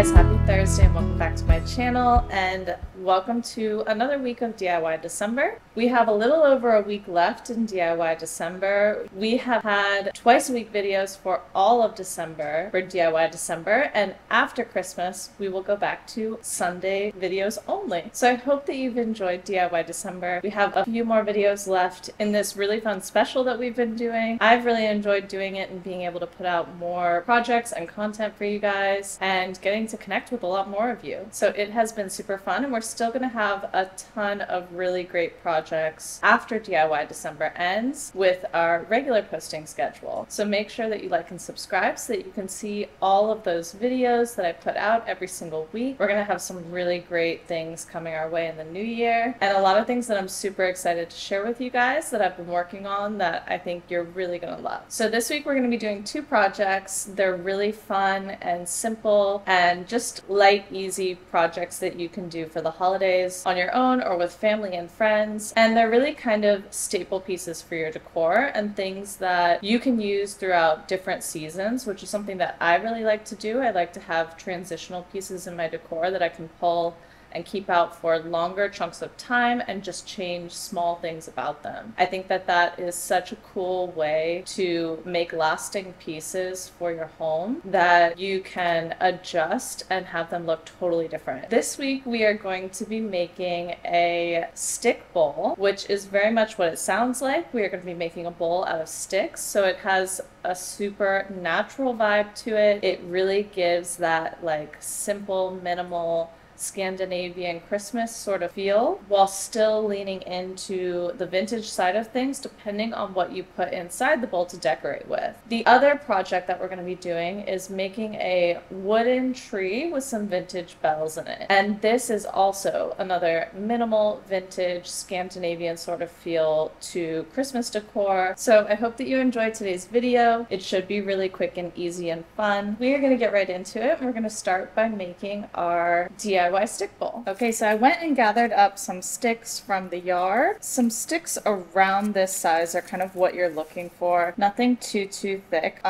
guys, happy Thursday and welcome back to my channel and welcome to another week of DIY December. We have a little over a week left in DIY December. We have had twice a week videos for all of December for DIY December, and after Christmas we will go back to Sunday videos only. So I hope that you've enjoyed DIY December. We have a few more videos left in this really fun special that we've been doing. I've really enjoyed doing it and being able to put out more projects and content for you guys and getting to connect with a lot more of you. So it has been super fun, and we're still going to have a ton of really great projects after DIY December ends with our regular posting schedule. So make sure that you like and subscribe so that you can see all of those videos that I put out every single week. We're going to have some really great things coming our way in the new year, and a lot of things that I'm super excited to share with you guys that I've been working on that I think you're really going to love. So this week we're going to be doing two projects. They're really fun and simple and just light, easy projects that you can do for the holidays on your own or with family and friends. And they're really kind of staple pieces for your decor and things that you can use throughout different seasons, which is something that I really like to do. I like to have transitional pieces in my decor that I can pull and keep out for longer chunks of time and just change small things about them. I think that that is such a cool way to make lasting pieces for your home that you can adjust and have them look totally different. This week we are going to be making a stick bowl, which is very much what it sounds like. We are going to be making a bowl out of sticks, so it has a super natural vibe to it. It really gives that like simple, minimal Scandinavian Christmas sort of feel while still leaning into the vintage side of things depending on what you put inside the bowl to decorate with. The other project that we're going to be doing is making a wooden tree with some vintage bells in it. And this is also another minimal vintage Scandinavian sort of feel to Christmas decor. So I hope that you enjoyed today's video. It should be really quick and easy and fun. We are going to get right into it. We're going to start by making our DIY stick bowl. Okay, so I went and gathered up some sticks from the yard. Some sticks around this size are kind of what you're looking for. Nothing too thick.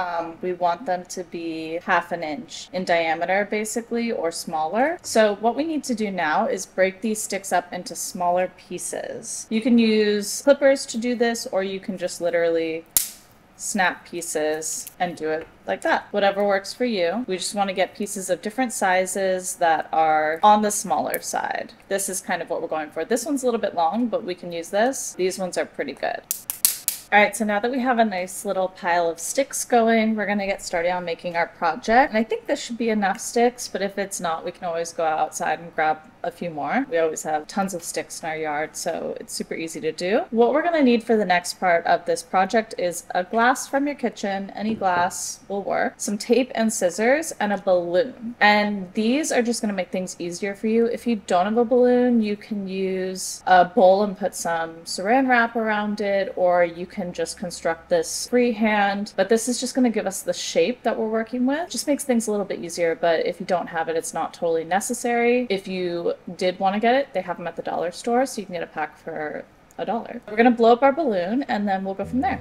We want them to be 1/2 inch in diameter basically, or smaller. So what we need to do now is break these sticks up into smaller pieces. You can use clippers to do this, or you can just literally snap pieces and do it like that. Whatever works for you. We just want to get pieces of different sizes that are on the smaller side. This is kind of what we're going for. This one's a little bit long, but we can use this. These ones are pretty good. Alright, so now that we have a nice little pile of sticks going, we're going to get started on making our project. And I think this should be enough sticks, but if it's not, we can always go outside and grab a few more. We always have tons of sticks in our yard, so it's super easy to do. What we're going to need for the next part of this project is a glass from your kitchen. Any glass will work. Some tape and scissors and a balloon. And these are just going to make things easier for you. If you don't have a balloon, you can use a bowl and put some saran wrap around it, or you can just construct this freehand. But this is just going to give us the shape that we're working with. Just makes things a little bit easier, but if you don't have it, it's not totally necessary. If you did want to get it, they have them at the dollar store, so you can get a pack for $1. We're going to blow up our balloon and then we'll go from there.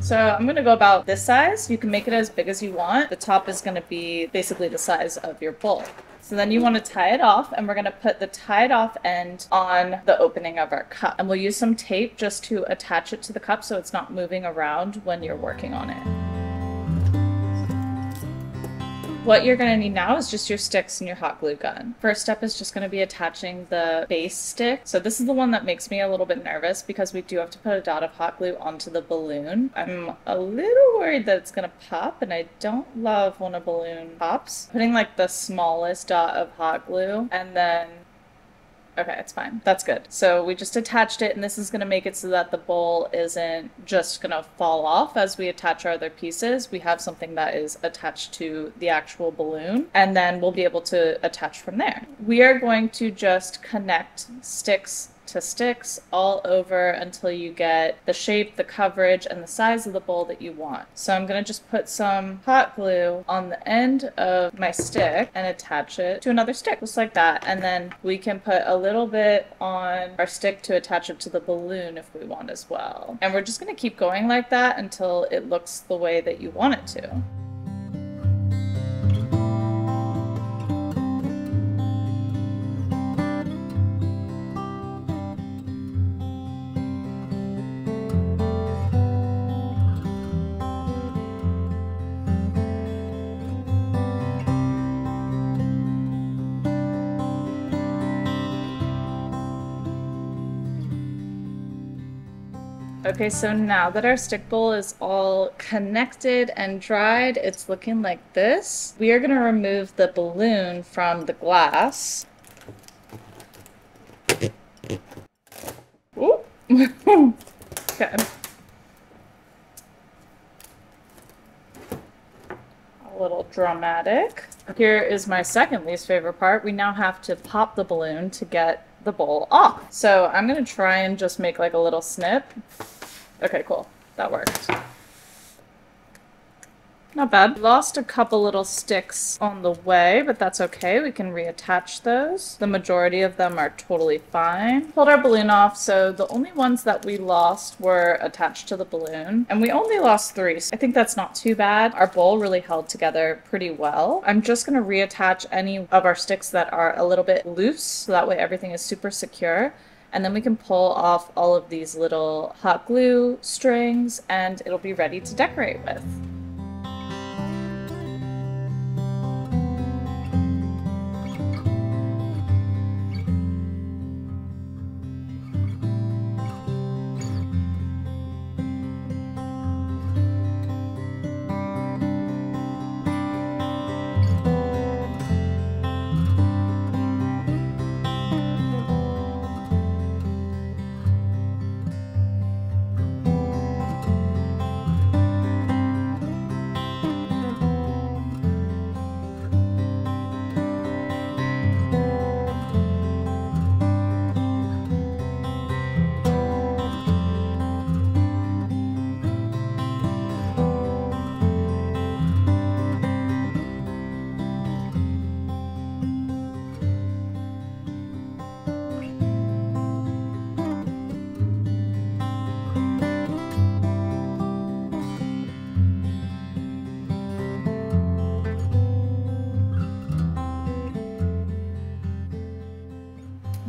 So I'm going to go about this size. You can make it as big as you want. The top is going to be basically the size of your bowl. So then you want to tie it off, and we're going to put the tied off end on the opening of our cup. And we'll use some tape just to attach it to the cup so it's not moving around when you're working on it. What you're going to need now is just your sticks and your hot glue gun. First step is just going to be attaching the base stick. So this is the one that makes me a little bit nervous because we do have to put a dot of hot glue onto the balloon. I'm a little worried that it's going to pop, and I don't love when a balloon pops. Putting like the smallest dot of hot glue, and then okay, it's fine. That's good. So we just attached it, and this is going to make it so that the bowl isn't just going to fall off as we attach our other pieces. We have something that is attached to the actual balloon, and then we'll be able to attach from there. We are going to just connect sticks to sticks all over until you get the shape, the coverage, and the size of the bowl that you want. So I'm going to just put some hot glue on the end of my stick and attach it to another stick, just like that. And then we can put a little bit on our stick to attach it to the balloon if we want as well. And we're just going to keep going like that until it looks the way that you want it to. Okay, so now that our stick bowl is all connected and dried, it's looking like this. We are going to remove the balloon from the glass. Ooh. Okay. A little dramatic. Here is my second least favorite part. We now have to pop the balloon to get the bowl off. So I'm going to try and just make like a little snip. Okay, cool. That worked. Not bad. Lost a couple little sticks on the way, but that's okay. We can reattach those. The majority of them are totally fine. Pulled our balloon off, so the only ones that we lost were attached to the balloon, and we only lost 3. So I think that's not too bad. Our bowl really held together pretty well. I'm just going to reattach any of our sticks that are a little bit loose, so that way everything is super secure. And then we can pull off all of these little hot glue strings and it'll be ready to decorate with.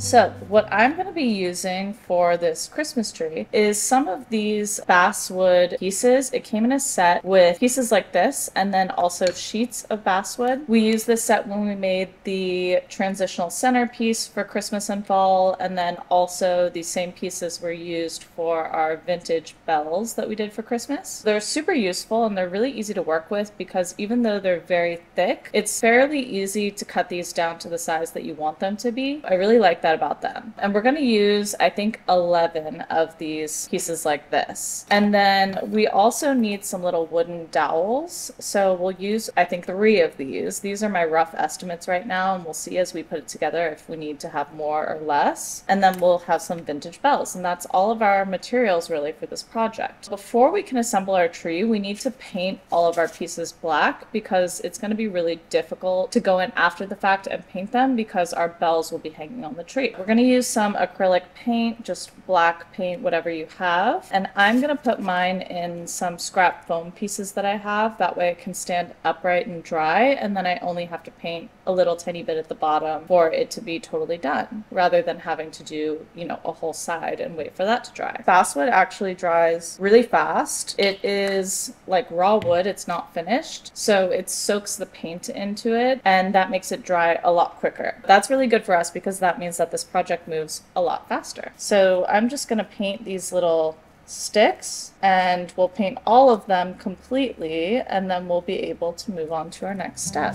So what I'm going to be using for this Christmas tree is some of these basswood pieces. It came in a set with pieces like this and then also sheets of basswood. We used this set when we made the transitional centerpiece for Christmas and fall, and then also these same pieces were used for our vintage bells that we did for Christmas. They're super useful and they're really easy to work with because even though they're very thick, it's fairly easy to cut these down to the size that you want them to be. I really like that about them. And we're going to use, I think, 11 of these pieces like this. And then we also need some little wooden dowels. So we'll use, I think, 3 of these. These are my rough estimates right now, and we'll see as we put it together if we need to have more or less. And then we'll have some vintage bells. And that's all of our materials really for this project. Before we can assemble our tree, we need to paint all of our pieces black because it's going to be really difficult to go in after the fact and paint them because our bells will be hanging on the tree. We're going to use some acrylic paint, just black paint, whatever you have. And I'm going to put mine in some scrap foam pieces that I have. That way it can stand upright and dry. And then I only have to paint a little tiny bit at the bottom for it to be totally done, rather than having to do, you know, a whole side and wait for that to dry. Basswood actually dries really fast. It is like raw wood. It's not finished. So it soaks the paint into it and that makes it dry a lot quicker. That's really good for us because that means that this project moves a lot faster. So I'm just going to paint these little sticks and we'll paint all of them completely and then we'll be able to move on to our next step.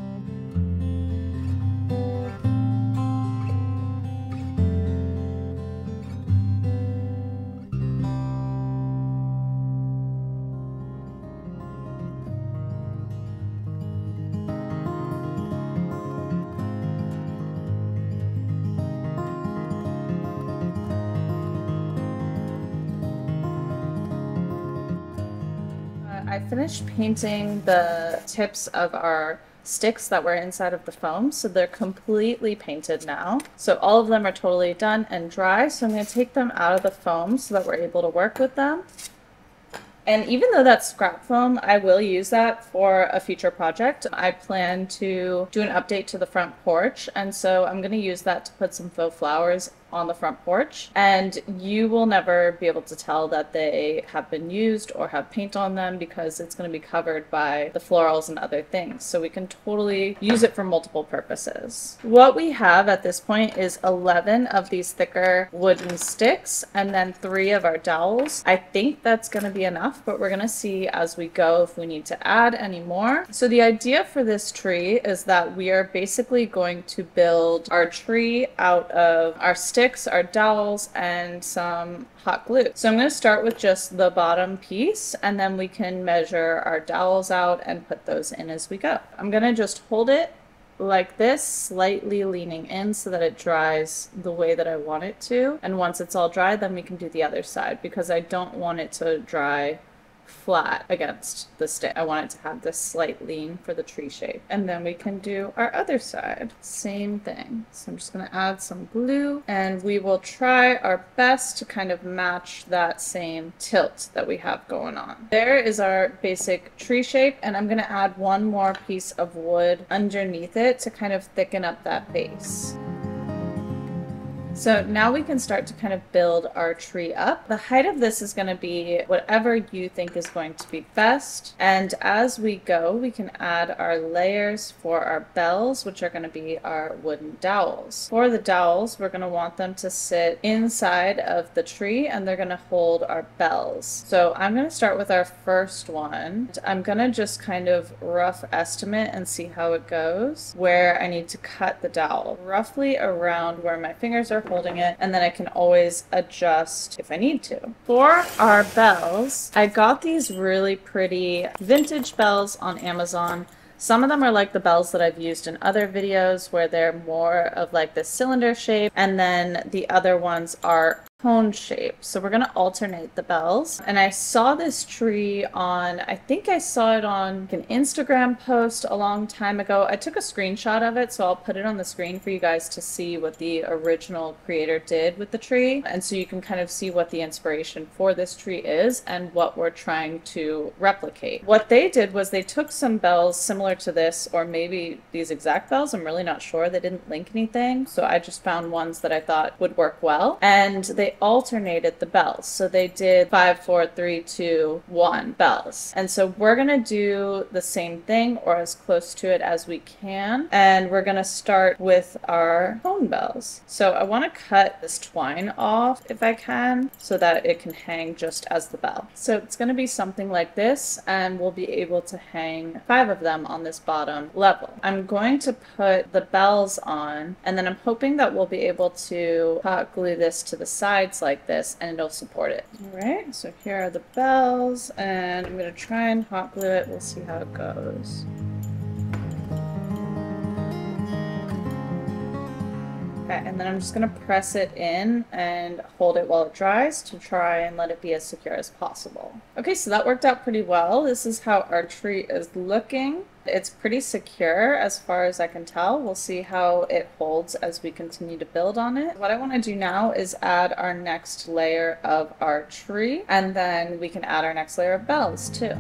I finished painting the tips of our sticks that were inside of the foam, so they're completely painted now. So all of them are totally done and dry, so I'm going to take them out of the foam so that we're able to work with them. And even though that's scrap foam, I will use that for a future project. I plan to do an update to the front porch, and so I'm going to use that to put some faux flowers on the front porch, and you will never be able to tell that they have been used or have paint on them because it's going to be covered by the florals and other things, so we can totally use it for multiple purposes. What we have at this point is 11 of these thicker wooden sticks and then 3 of our dowels. I think that's going to be enough, but we're going to see as we go if we need to add any more. So the idea for this tree is that we are basically going to build our tree out of our sticks, our dowels, and some hot glue. So I'm going to start with just the bottom piece, and then we can measure our dowels out and put those in as we go. I'm going to just hold it like this, slightly leaning in so that it dries the way that I want it to. And once it's all dry, then we can do the other side because I don't want it to dry flat against the stick. I want it to have this slight lean for the tree shape. And then we can do our other side. Same thing. So I'm just going to add some glue, and we will try our best to kind of match that same tilt that we have going on. There is our basic tree shape, and I'm going to add one more piece of wood underneath it to kind of thicken up that base. So now we can start to kind of build our tree up. The height of this is going to be whatever you think is going to be best. And as we go, we can add our layers for our bells, which are going to be our wooden dowels. For the dowels, we're going to want them to sit inside of the tree, and they're going to hold our bells. So I'm going to start with our first one. I'm going to just kind of rough estimate and see how it goes, where I need to cut the dowel. Roughly around where my fingers are holding it, and then I can always adjust if I need to. For our bells, I got these really pretty vintage bells on Amazon. Some of them are like the bells that I've used in other videos where they're more of like this cylinder shape, and then the other ones are cone shape. So we're going to alternate the bells. And I saw this tree on, I think I saw it on an Instagram post a long time ago. I took a screenshot of it, so I'll put it on the screen for you guys to see what the original creator did with the tree. And so you can kind of see what the inspiration for this tree is and what we're trying to replicate. What they did was they took some bells similar to this, or maybe these exact bells. I'm really not sure. They didn't link anything. So I just found ones that I thought would work well. And they alternated the bells. So they did 5, 4, 3, 2, 1 bells. And so we're going to do the same thing, or as close to it as we can. And we're going to start with our cone bells. So I want to cut this twine off if I can, so that it can hang just as the bell. So it's going to be something like this, and we'll be able to hang 5 of them on this bottom level. I'm going to put the bells on, and then I'm hoping that we'll be able to hot glue this to the sides like this, and it'll support it. All right, so here are the bells, and I'm going to try and hot glue it. We'll see how it goes. Okay, and then I'm just going to press it in and hold it while it dries to try and let it be as secure as possible. Okay, so that worked out pretty well. This is how our tree is looking. It's pretty secure as far as I can tell. We'll see how it holds as we continue to build on it. What I want to do now is add our next layer of our tree, and then we can add our next layer of bells too.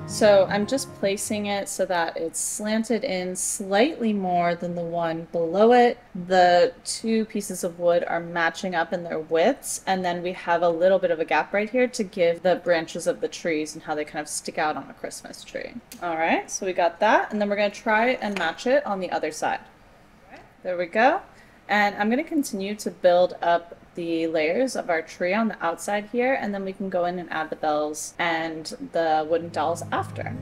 So I'm just placing it so that it's slanted in slightly more than the one below it. The 2 pieces of wood are matching up in their widths, and then we have a little bit of a gap right here to give the branches of the trees and how they kind of stick out on a Christmas tree. All right, so we got that, and then we're going to try and match it on the other side. There we go. And I'm going to continue to build up the layers of our tree on the outside here, and then we can go in and add the bells and the wooden dolls after.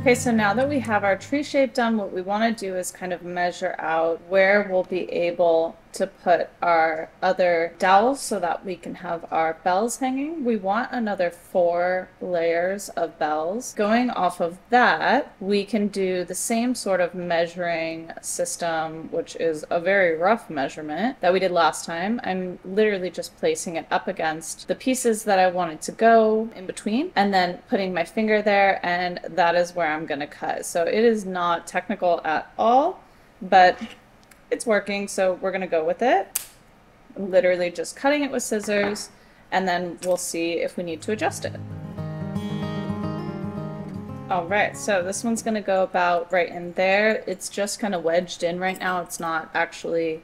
Okay, so now that we have our tree shape done, what we want to do is kind of measure out where we'll be able to put our other dowels so that we can have our bells hanging. We want another 4 layers of bells. Going off of that, we can do the same sort of measuring system, which is a very rough measurement that we did last time. I'm literally just placing it up against the pieces that I wanted to go in between and then putting my finger there, and that is where I'm going to cut. So it is not technical at all, but it's working, so we're gonna go with it. I'm literally just cutting it with scissors, and then we'll see if we need to adjust it. All right, so this one's gonna go about right in there. It's just kind of wedged in right now. It's not actually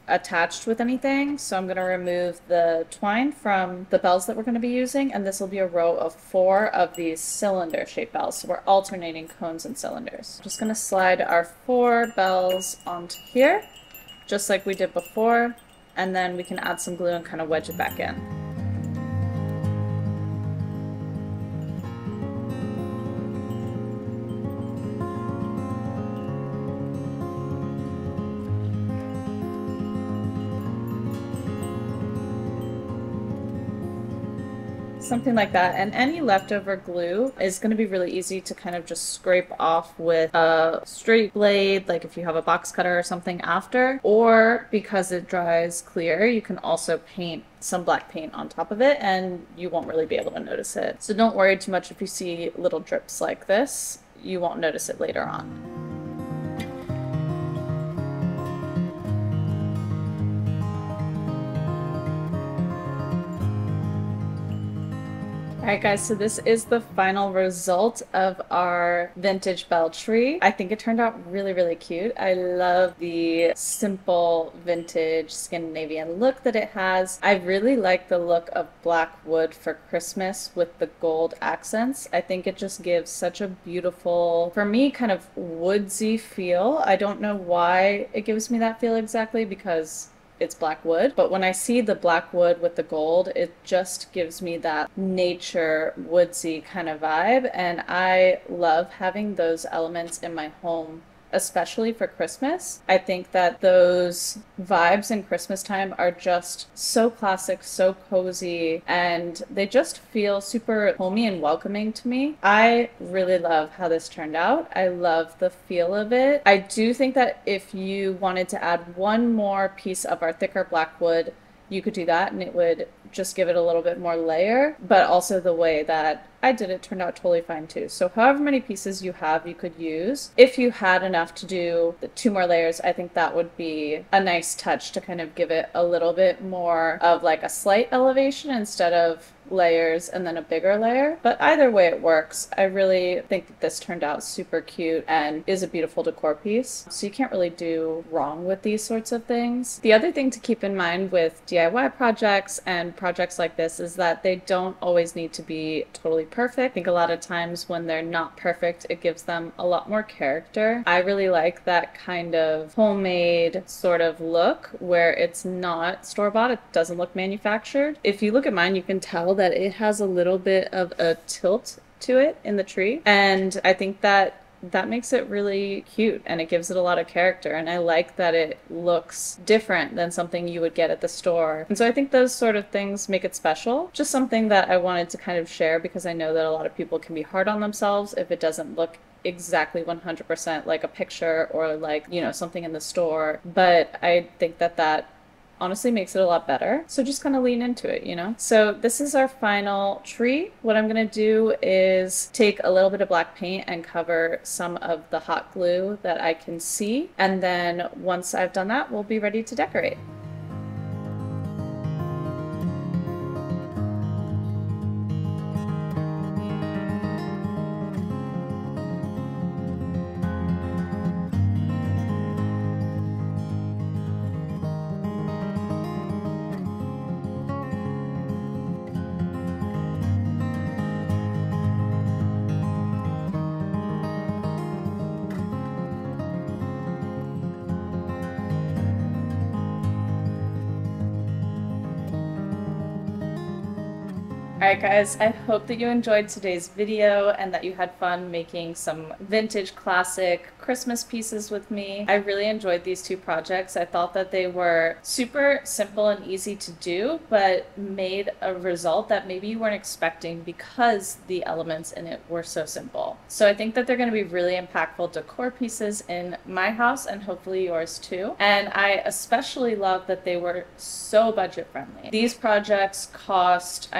attached with anything. So I'm gonna remove the twine from the bells that we're gonna be using, and this will be a row of 4 of these cylinder shaped bells. So we're alternating cones and cylinders. Just gonna slide our 4 bells onto here, just like we did before, and then we can add some glue and kind of wedge it back in. Something like that, and any leftover glue is going to be really easy to kind of just scrape off with a straight blade, like if you have a box cutter or something after, or because it dries clear, you can also paint some black paint on top of it and you won't really be able to notice it. So don't worry too much if you see little drips like this. You won't notice it later on. Alright guys, so this is the final result of our vintage bell tree. I think it turned out really, really cute. I love the simple vintage Scandinavian look that it has. I really like the look of black wood for Christmas with the gold accents. I think it just gives such a beautiful, for me, kind of woodsy feel. I don't know why it gives me that feel exactly, because it's black wood, but when I see the black wood with the gold, it just gives me that nature woodsy kind of vibe, and I love having those elements in my home, especially for Christmas. I think that those vibes in Christmas time are just so classic, so cozy, and they just feel super homey and welcoming to me. I really love how this turned out. I love the feel of it. I do think that if you wanted to add one more piece of our thicker black wood, you could do that and it would just give it a little bit more layer, but also the way that I did it turned out totally fine too. So however many pieces you have, you could use. If you had enough to do the 2 more layers, I think that would be a nice touch to kind of give it a little bit more of like a slight elevation instead of layers and then a bigger layer. But either way it works. I really think that this turned out super cute and is a beautiful decor piece. So you can't really do wrong with these sorts of things. The other thing to keep in mind with DIY projects and projects like this is that they don't always need to be totally perfect. I think a lot of times when they're not perfect, it gives them a lot more character. I really like that kind of homemade sort of look where it's not store-bought, it doesn't look manufactured. If you look at mine, you can tell that it has a little bit of a tilt to it in the tree, and I think that makes it really cute and it gives it a lot of character, and I like that it looks different than something you would get at the store. And so I think those sort of things make it special. Just something that I wanted to kind of share because I know that a lot of people can be hard on themselves if it doesn't look exactly 100% like a picture or like, you know, something in the store. But I think that that honestly makes it a lot better. So just kind of lean into it, you know? So this is our final tree. What I'm gonna do is take a little bit of black paint and cover some of the hot glue that I can see. And then once I've done that, we'll be ready to decorate. Alright guys, I hope that you enjoyed today's video and that you had fun making some vintage classic Christmas pieces with me. I really enjoyed these two projects. I thought that they were super simple and easy to do, but made a result that maybe you weren't expecting because the elements in it were so simple. So I think that they're going to be really impactful decor pieces in my house and hopefully yours too. And I especially love that they were so budget friendly. These projects cost,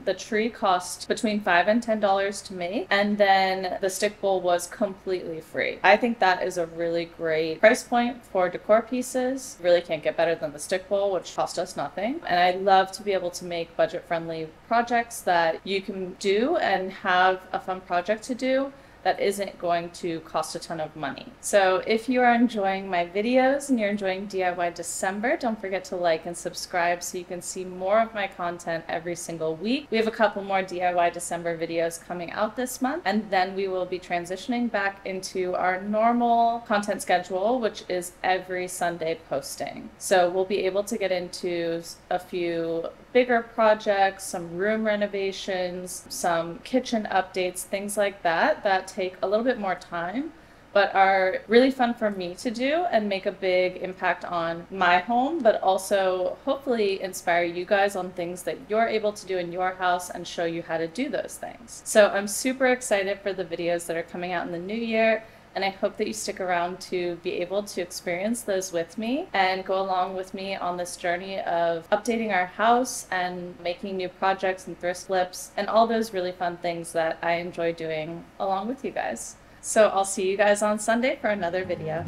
the tree cost between $5 and $10 to make, and then the stick bowl was completely free. I think that is a really great price point for decor pieces. Really can't get better than the stick bowl, which cost us nothing. And I love to be able to make budget-friendly projects that you can do and have a fun project to do that isn't going to cost a ton of money. So if you are enjoying my videos and you're enjoying DIY December, don't forget to like and subscribe so you can see more of my content every single week. We have a couple more DIY December videos coming out this month, and then we will be transitioning back into our normal content schedule, which is every Sunday posting. So we'll be able to get into a few bigger projects, some room renovations, some kitchen updates, things like that take a little bit more time, but are really fun for me to do and make a big impact on my home, but also hopefully inspire you guys on things that you're able to do in your house and show you how to do those things. So I'm super excited for the videos that are coming out in the new year, and I hope that you stick around to be able to experience those with me and go along with me on this journey of updating our house and making new projects and thrift flips and all those really fun things that I enjoy doing along with you guys. So I'll see you guys on Sunday for another video.